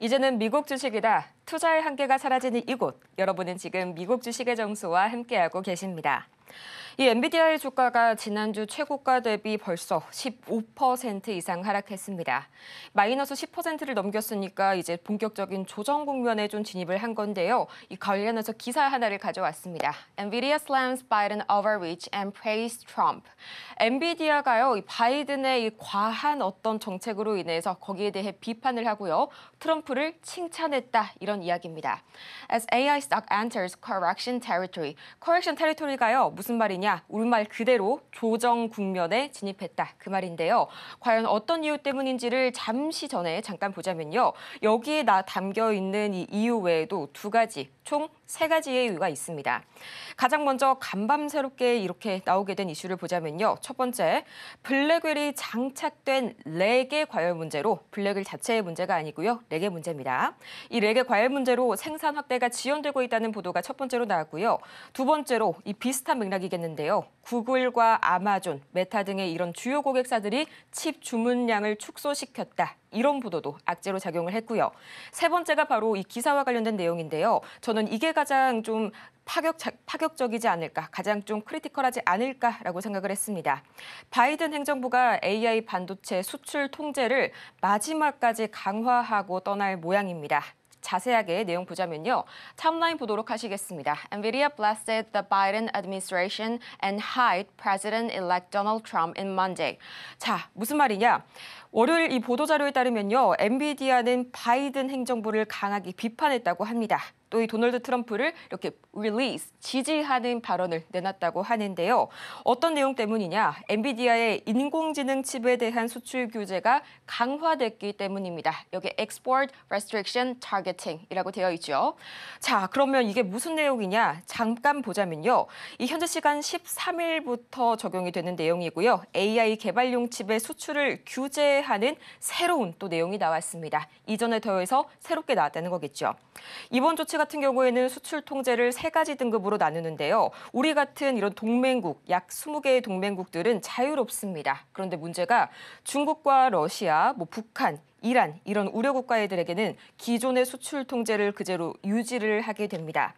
이제는 미국 주식이다. 투자의 한계가 사라지는 이곳. 여러분은 지금 미국 주식의 정수와 함께하고 계십니다. 이 엔비디아의 주가가 지난주 최고가 대비 벌써 15% 이상 하락했습니다. 마이너스 10%를 넘겼으니까 이제 본격적인 조정 국면에 좀 진입을 한 건데요. 이 관련해서 기사 하나를 가져왔습니다. Nvidia slams Biden overreach and praised Trump. 엔비디아가요, 이 바이든의 이 과한 어떤 정책으로 인해서 거기에 대해 비판을 하고요. 트럼프를 칭찬했다 이런 이야기입니다. As AI stock enters correction territory. correction territory가요, 무슨 말이냐? 우리말 그대로 조정 국면에 진입했다 그 말인데요. 과연 어떤 이유 때문인지를 잠시 전에 잠깐 보자면요. 여기에 담겨 있는 이 이유 외에도 두 가지, 총 세 가지의 이유가 있습니다. 가장 먼저 간밤새롭게 이렇게 나오게 된 이슈를 보자면요. 첫 번째, 블랙웰이 장착된 렉의 과열 문제로, 블랙웰 자체의 문제가 아니고요. 렉의 문제입니다. 이 렉의 과열 문제로 생산 확대가 지연되고 있다는 보도가 첫 번째로 나왔고요. 두 번째로 이 비슷한 맥락이겠는데요. 구글과 아마존, 메타 등의 이런 주요 고객사들이 칩 주문량을 축소시켰다. 이런 보도도 악재로 작용을 했고요. 세 번째가 바로 이 기사와 관련된 내용인데요. 저는 이게 가장 좀 파격적이지 않을까, 가장 좀 크리티컬하지 않을까라고 생각을 했습니다. 바이든 행정부가 AI 반도체 수출 통제를 마지막까지 강화하고 떠날 모양입니다. 자세하게 내용 보자면요. 탑라인 보도록 하시겠습니다. Nvidia blasted the Biden administration and hired President-elect Donald Trump in Monday. 자, 무슨 말이냐? 월요일 이 보도자료에 따르면요. 엔비디아는 바이든 행정부를 강하게 비판했다고 합니다. 또 이 도널드 트럼프를 이렇게 release, 지지하는 발언을 내놨다고 하는데요. 어떤 내용 때문이냐? 엔비디아의 인공지능 칩에 대한 수출 규제가 강화됐기 때문입니다. 여기 export restriction targeting이라고 되어 있죠. 자, 그러면 이게 무슨 내용이냐? 잠깐 보자면요. 이 현재 시간 13일부터 적용이 되는 내용이고요. AI 개발용 칩의 수출을 규제하는 새로운 또 내용이 나왔습니다. 이전에 더해서 새롭게 나왔다는 거겠죠. 이번 조치 같은 경우에는 수출 통제를 세 가지 등급으로 나누는데요. 우리 같은 이런 동맹국, 약 20개의 동맹국들은 자유롭습니다. 그런데 문제가 중국과 러시아, 북한, 이란 이런 우려 국가들에게는 기존의 수출 통제를 그대로 유지를 하게 됩니다.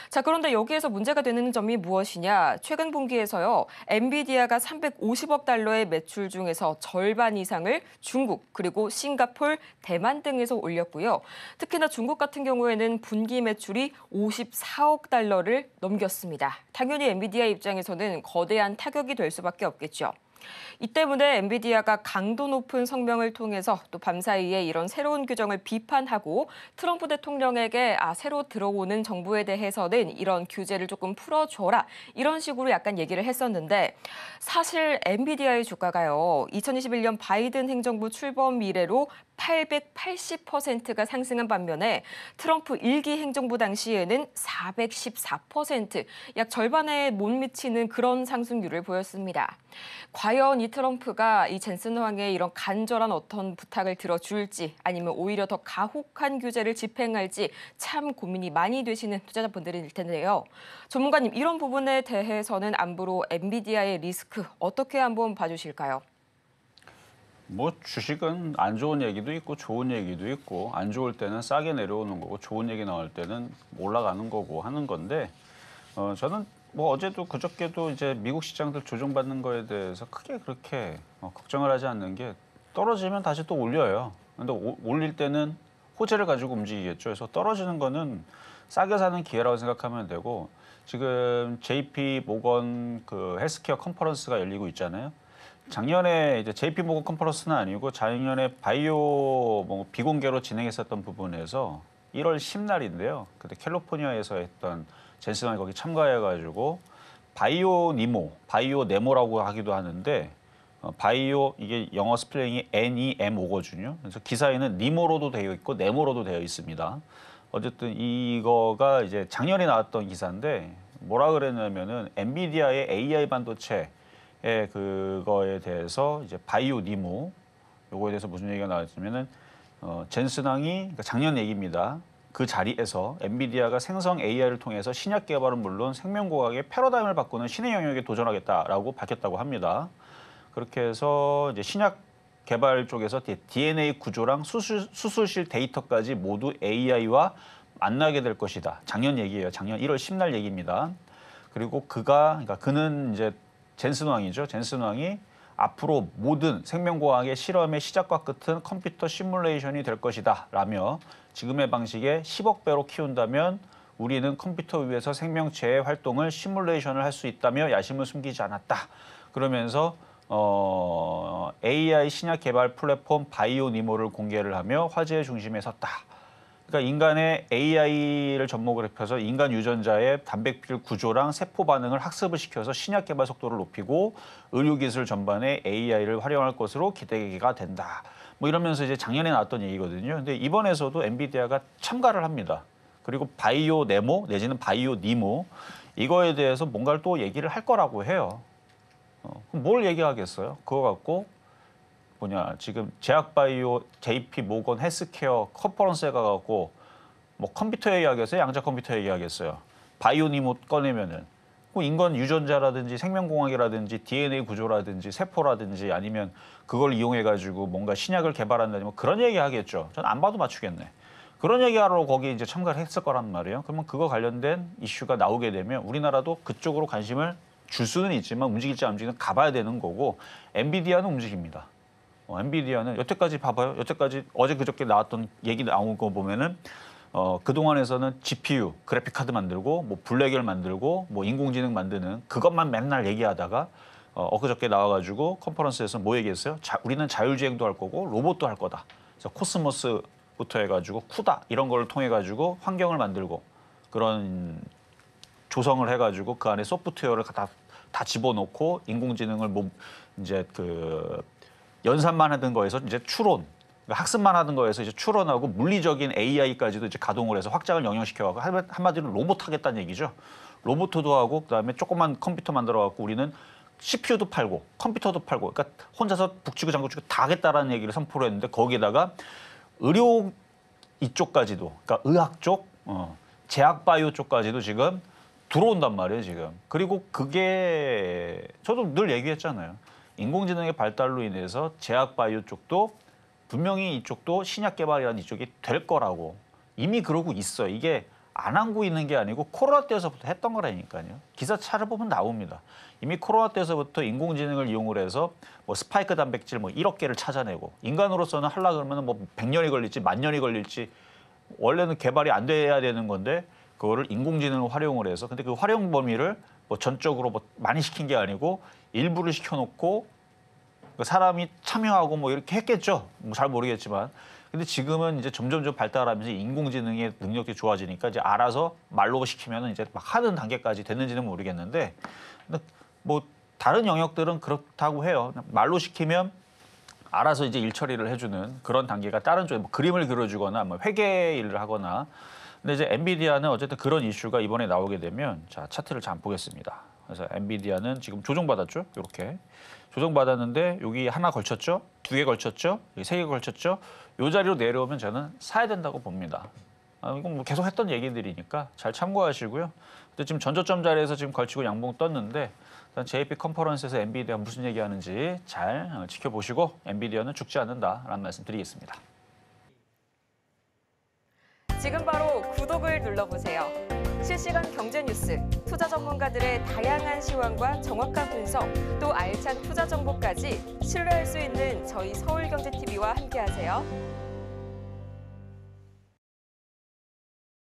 자, 그런데 여기에서 문제가 되는 점이 무엇이냐? 최근 분기에서요. 엔비디아가 350억 달러의 매출 중에서 절반 이상을 중국, 그리고 싱가폴, 대만 등에서 올렸고요. 특히나 중국 같은 경우에는 분기 매출이 54억 달러를 넘겼습니다. 당연히 엔비디아 입장에서는 거대한 타격이 될 수밖에 없겠죠. 이 때문에 엔비디아가 강도 높은 성명을 통해서 또 밤사이에 이런 새로운 규정을 비판하고 트럼프 대통령에게 새로 들어오는 정부에 대해서는 이런 규제를 조금 풀어줘라. 이런 식으로 약간 얘기를 했었는데 사실 엔비디아의 주가가요. 2021년 바이든 행정부 출범 이래로 880%가 상승한 반면에 트럼프 1기 행정부 당시에는 414%, 약 절반에 못 미치는 그런 상승률을 보였습니다. 과연 이 트럼프가 이 젠슨 황의 이런 간절한 어떤 부탁을 들어줄지 아니면 오히려 더 가혹한 규제를 집행할지 참 고민이 많이 되시는 투자자분들일 텐데요. 전문가님, 이런 부분에 대해서는 안부로 엔비디아의 리스크 어떻게 한번 봐주실까요? 주식은 안 좋은 얘기도 있고 좋은 얘기도 있고 안 좋을 때는 싸게 내려오는 거고 좋은 얘기 나올 때는 올라가는 거고 하는 건데 저는 어제도 그저께도 이제 미국 시장들 조정받는 거에 대해서 크게 그렇게 걱정을 하지 않는 게 떨어지면 다시 또 올려요. 근데 올릴 때는 호재를 가지고 움직이겠죠. 그래서 떨어지는 거는 싸게 사는 기회라고 생각하면 되고 지금 JP 모건 그 헬스케어 컨퍼런스가 열리고 있잖아요. 작년에 이제 JP 모건 컨퍼런스는 아니고 작년에 바이오 비공개로 진행했었던 부분에서 1월 10날인데요. 그때 캘리포니아에서 했던 젠슨이 거기 참가해가지고 바이오 네모라고 하기도 하는데 바이오 이게 영어 스펠링이 NEMO거든요. 그래서 기사에는 니모로도 되어 있고 네모로도 되어 있습니다. 어쨌든 이거가 이제 작년에 나왔던 기사인데 뭐라 그랬냐면은 엔비디아의 AI 반도체 그거에 대해서 이제 바이오 니모 요거에 대해서 무슨 얘기가 나왔냐면은 젠슨 황이 그러니까 작년 얘기입니다. 그 자리에서 엔비디아가 생성 AI를 통해서 신약 개발은 물론 생명과학의 패러다임을 바꾸는 신의 영역에 도전하겠다라고 밝혔다고 합니다. 그렇게 해서 이제 신약 개발 쪽에서 DNA 구조랑 수술실 데이터까지 모두 AI와 만나게 될 것이다. 작년 얘기예요. 작년 1월 10날 얘기입니다. 그리고 그러니까 그는 이제 젠슨 왕이죠. 젠슨 왕이 앞으로 모든 생명과학의 실험의 시작과 끝은 컴퓨터 시뮬레이션이 될 것이다 라며 지금의 방식에 10억 배로 키운다면 우리는 컴퓨터 위에서 생명체의 활동을 시뮬레이션을 할 수 있다며 야심을 숨기지 않았다. 그러면서 AI 신약 개발 플랫폼 바이오니모를 공개를 하며 화제의 중심에 섰다. 그러니까 인간의 AI를 접목을 해서 인간 유전자의 단백질 구조랑 세포 반응을 학습을 시켜서 신약 개발 속도를 높이고 의료기술 전반에 AI를 활용할 것으로 기대가 된다. 뭐 이러면서 이제 작년에 나왔던 얘기거든요. 근데 이번에서도 엔비디아가 참가를 합니다. 그리고 바이오 네모 내지는 바이오 니모 이거에 대해서 뭔가를 또 얘기를 할 거라고 해요. 그럼 뭘 얘기하겠어요? 그거 갖고 지금 제약바이오, JP 모건 헬스케어 컨퍼런스에 가갖고 뭐 컴퓨터 얘기하겠어요? 양자 컴퓨터 얘기하겠어요? 바이오니모 꺼내면은 인간 유전자라든지 생명공학이라든지 DNA 구조라든지 세포라든지 아니면 그걸 이용해가지고 뭔가 신약을 개발한다니 뭐 그런 얘기 하겠죠. 전 안 봐도 맞추겠네. 그런 얘기하러 거기 이제 참가를 했을 거란 말이에요. 그러면 그거 관련된 이슈가 나오게 되면 우리나라도 그쪽으로 관심을 줄 수는 있지만 움직일지 안 움직이는 가봐야 되는 거고 엔비디아는 움직입니다. 엔비디아는 여태까지 봐봐요. 여태까지 어제 그저께 나왔던 얘기 나온 거 보면은 그동안에서는 GPU, 그래픽 카드 만들고 뭐 블랙열 만들고 뭐 인공지능 만드는 그것만 맨날 얘기하다가 엊그저께 나와가지고 컨퍼런스에서 뭐 얘기했어요? 우리는 자율주행도 할 거고 로봇도 할 거다. 그래서 코스모스부터 해가지고 쿠다 이런 걸 통해 가지고 환경을 만들고 그런 조성을 해가지고 그 안에 소프트웨어를 다 집어넣고 인공지능을 뭐 이제 그 연산만 하던 거에서 이제 추론, 그러니까 학습만 하던 거에서 이제 추론하고 물리적인 AI까지도 이제 가동을 해서 확장을 영역시켜가고 한마디로 로봇 하겠다는 얘기죠. 로봇도 하고 그다음에 조그만 컴퓨터 만들어갖고 우리는 CPU도 팔고 컴퓨터도 팔고 그러니까 혼자서 북치고 장구치고 다 하겠다라는 얘기를 선포를 했는데 거기에다가 의료 이쪽까지도 그러니까 의학 쪽, 제약 바이오 쪽까지도 지금 들어온단 말이에요 지금. 그리고 그게 저도 늘 얘기했잖아요. 인공지능의 발달로 인해서 제약 바이오 쪽도 분명히 이쪽도 신약 개발이라는 이쪽이 될 거라고 이미 그러고 있어요. 이게 안 하고 있는 게 아니고 코로나 때서부터 했던 거라니까요. 기사 찾아보면 나옵니다. 이미 코로나 때서부터 인공지능을 이용을 해서 뭐 스파이크 단백질 뭐 1억 개를 찾아내고 인간으로서는 하려 그러면 뭐 100년이 걸릴지 1000년이 걸릴지 원래는 개발이 안 돼야 되는 건데 그거를 인공지능을 활용을 해서 근데 그 활용 범위를 뭐 전적으로 뭐 많이 시킨 게 아니고 일부를 시켜놓고 사람이 참여하고 뭐 이렇게 했겠죠. 뭐 잘 모르겠지만. 근데 지금은 이제 점점 발달하면서 인공지능의 능력이 좋아지니까 이제 알아서 말로 시키면 이제 막 하는 단계까지 됐는지는 모르겠는데, 근데 뭐 다른 영역들은 그렇다고 해요. 말로 시키면 알아서 이제 일 처리를 해주는 그런 단계가 다른 쪽에 뭐 그림을 그려주거나 뭐 회계 일을 하거나. 근데 이제 엔비디아는 어쨌든 그런 이슈가 이번에 나오게 되면 자 차트를 잠깐 보겠습니다. 그래서 엔비디아는 지금 조정받았죠. 이렇게 조정받았는데 여기 하나 걸쳤죠. 2개 걸쳤죠. 여기 3개 걸쳤죠. 이 자리로 내려오면 저는 사야 된다고 봅니다. 이건 뭐 계속 했던 얘기들이니까 잘 참고하시고요. 근데 지금 전저점 자리에서 지금 걸치고 양봉 떴는데 일단 JP 컨퍼런스에서 엔비디아가 무슨 얘기하는지 잘 지켜보시고 엔비디아는 죽지 않는다라는 말씀 드리겠습니다. 지금 바로 구독을 눌러보세요. 실시간 경제 뉴스, 투자 전문가들의 다양한 시황과 정확한 분석, 또 알찬 투자 정보까지 신뢰할 수 있는 저희 서울경제TV와 함께하세요.